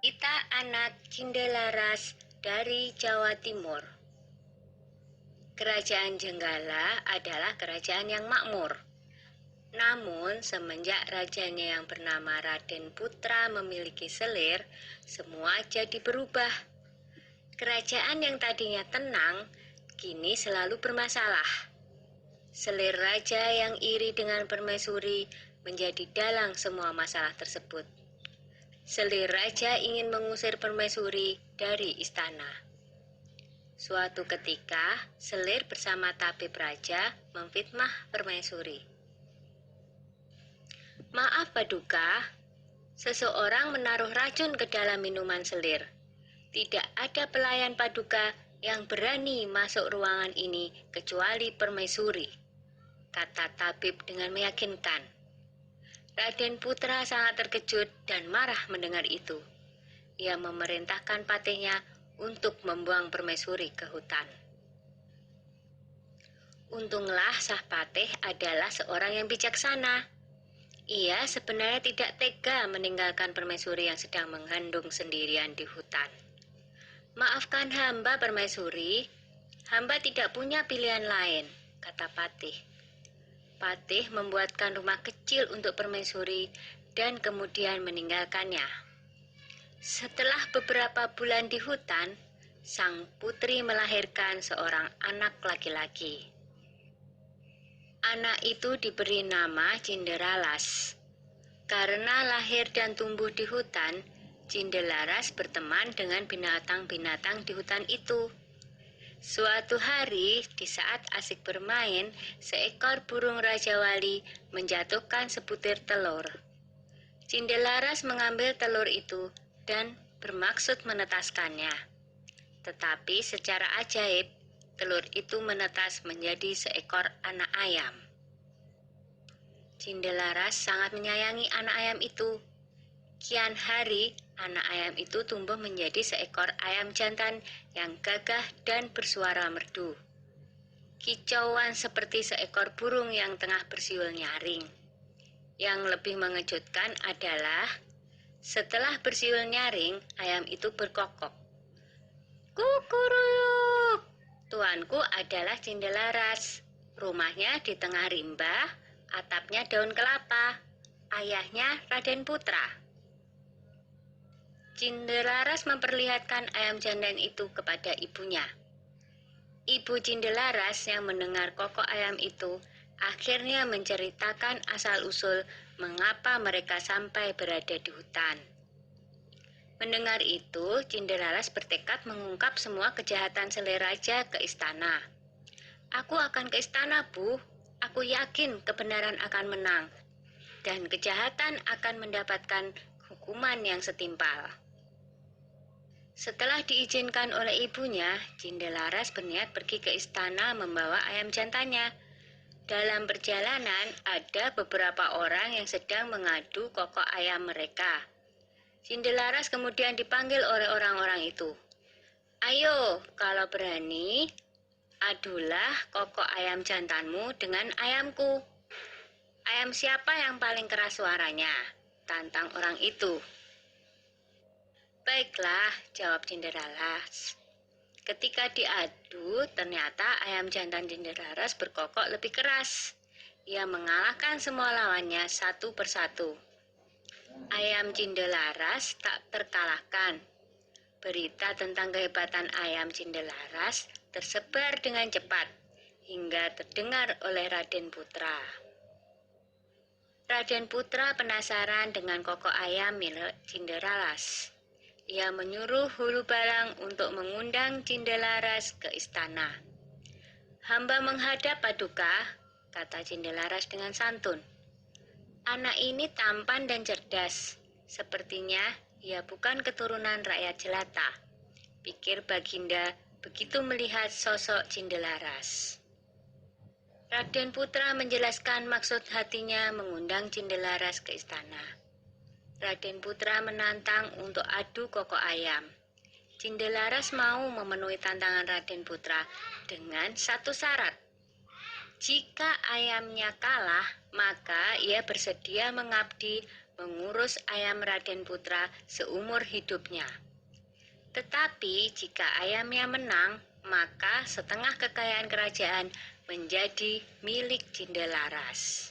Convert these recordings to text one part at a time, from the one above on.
Kita anak Cindelaras dari Jawa Timur. Kerajaan Jenggala adalah kerajaan yang makmur. Namun, semenjak rajanya yang bernama Raden Putra memiliki selir, semua jadi berubah. Kerajaan yang tadinya tenang, kini selalu bermasalah. Selir raja yang iri dengan permaisuri menjadi dalang semua masalah tersebut. Selir raja ingin mengusir permaisuri dari istana. Suatu ketika, selir bersama tabib raja memfitnah permaisuri. Maaf Paduka, seseorang menaruh racun ke dalam minuman selir. Tidak ada pelayan Paduka yang berani masuk ruangan ini kecuali permaisuri, kata tabib dengan meyakinkan. Raden Putra sangat terkejut dan marah mendengar itu. Ia memerintahkan patihnya untuk membuang permaisuri ke hutan. Untunglah Sang Patih adalah seorang yang bijaksana. Ia sebenarnya tidak tega meninggalkan permaisuri yang sedang mengandung sendirian di hutan. Maafkan hamba permaisuri, hamba tidak punya pilihan lain, kata Patih. Patih membuatkan rumah kecil untuk permaisuri dan kemudian meninggalkannya. Setelah beberapa bulan di hutan, sang putri melahirkan seorang anak laki-laki. Anak itu diberi nama Cinderalas. Karena lahir dan tumbuh di hutan, Cindelaras berteman dengan binatang-binatang di hutan itu. Suatu hari, di saat asik bermain, seekor burung Raja Wali menjatuhkan sebutir telur. Cindelaras mengambil telur itu dan bermaksud menetaskannya. Tetapi secara ajaib, telur itu menetas menjadi seekor anak ayam. Cindelaras sangat menyayangi anak ayam itu. Kian hari, anak ayam itu tumbuh menjadi seekor ayam jantan yang gagah dan bersuara merdu. Kicauan seperti seekor burung yang tengah bersiul nyaring. Yang lebih mengejutkan adalah, setelah bersiul nyaring, ayam itu berkokok. Kukuruyuk! Tuanku adalah Cindelaras. Rumahnya di tengah rimba, atapnya daun kelapa. Ayahnya Raden Putra. Cindelaras memperlihatkan ayam jantan itu kepada ibunya. Ibu Cindelaras yang mendengar kokok ayam itu akhirnya menceritakan asal-usul mengapa mereka sampai berada di hutan. Mendengar itu, Cindelaras bertekad mengungkap semua kejahatan selir raja ke istana. Aku akan ke istana, Bu. Aku yakin kebenaran akan menang, dan kejahatan akan mendapatkan hukuman yang setimpal. Setelah diizinkan oleh ibunya, Cindelaras berniat pergi ke istana membawa ayam jantannya. Dalam perjalanan, ada beberapa orang yang sedang mengadu kokok ayam mereka. Cindelaras kemudian dipanggil oleh orang-orang itu. Ayo, kalau berani, adulah kokok ayam jantanmu dengan ayamku. Ayam siapa yang paling keras suaranya? Tantang orang itu. Baiklah, jawab Cinderaras. Ketika diadu, ternyata ayam jantan Cinderaras berkokok lebih keras. Ia mengalahkan semua lawannya satu persatu. Ayam Cindelaras tak terkalahkan. Berita tentang kehebatan ayam Cindelaras tersebar dengan cepat hingga terdengar oleh Raden Putra. Raden Putra penasaran dengan kokok ayam milik Cinderaras. Ia menyuruh Hulu Balang untuk mengundang Cindelaras ke istana. Hamba menghadap Paduka, kata Cindelaras dengan santun. Anak ini tampan dan cerdas. Sepertinya ia bukan keturunan rakyat jelata, pikir Baginda begitu melihat sosok Cindelaras. Raden Putra menjelaskan maksud hatinya mengundang Cindelaras ke istana. Raden Putra menantang untuk adu kokok ayam. Cindelaras mau memenuhi tantangan Raden Putra dengan satu syarat. Jika ayamnya kalah, maka ia bersedia mengabdi mengurus ayam Raden Putra seumur hidupnya. Tetapi jika ayamnya menang, maka setengah kekayaan kerajaan menjadi milik Cindelaras.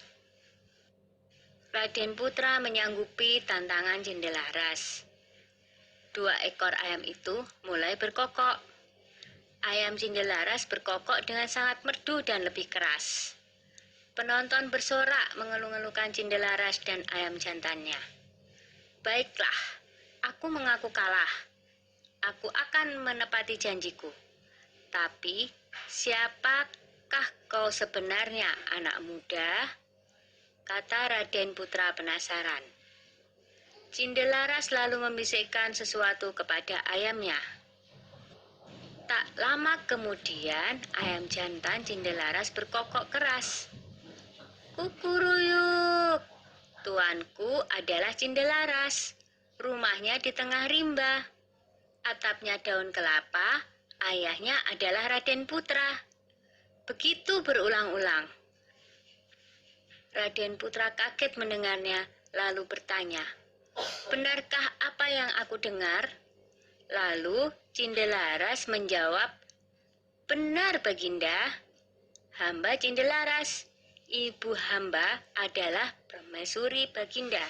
Raden Putra menyanggupi tantangan Cindelaras. 2 ekor ayam itu mulai berkokok. Ayam Cindelaras berkokok dengan sangat merdu dan lebih keras. Penonton bersorak mengeluh-elukan Cindelaras dan ayam jantannya. Baiklah, aku mengaku kalah. Aku akan menepati janjiku. Tapi, siapakah kau sebenarnya, anak muda? Kata Raden Putra penasaran. Cindelaras lalu membisikkan sesuatu kepada ayamnya. Tak lama kemudian, ayam jantan Cindelaras berkokok keras. Kukuruyuk, tuanku adalah Cindelaras. Rumahnya di tengah rimba. Atapnya daun kelapa, ayahnya adalah Raden Putra. Begitu berulang-ulang. Raden Putra kaget mendengarnya, lalu bertanya, "Benarkah apa yang aku dengar?" Lalu Cindelaras menjawab, "Benar, Baginda. Hamba Cindelaras. Ibu hamba adalah permaisuri Baginda."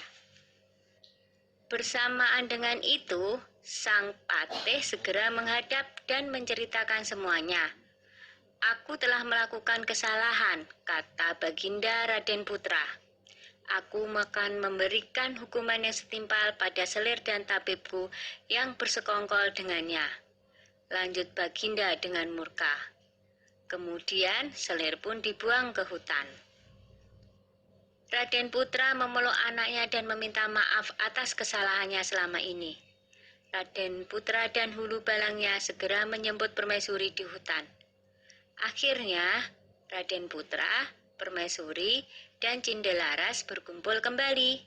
Bersamaan dengan itu, sang patih segera menghadap dan menceritakan semuanya. "Aku telah melakukan kesalahan," kata Baginda Raden Putra. "Aku akan memberikan hukuman yang setimpal pada selir dan tabibku yang bersekongkol dengannya." Lanjut Baginda dengan murka. Kemudian selir pun dibuang ke hutan. Raden Putra memeluk anaknya dan meminta maaf atas kesalahannya selama ini. Raden Putra dan hulu balangnya segera menjemput permaisuri di hutan. Akhirnya, Raden Putra, permaisuri, dan Cindelaras berkumpul kembali.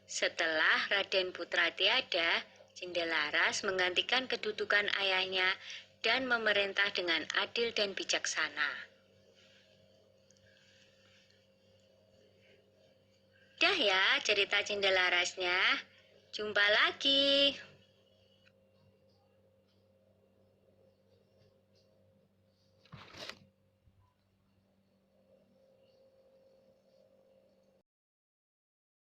Setelah Raden Putra tiada, Cindelaras menggantikan kedudukan ayahnya dan memerintah dengan adil dan bijaksana. Dah ya cerita Cindelarasnya. Jumpa lagi.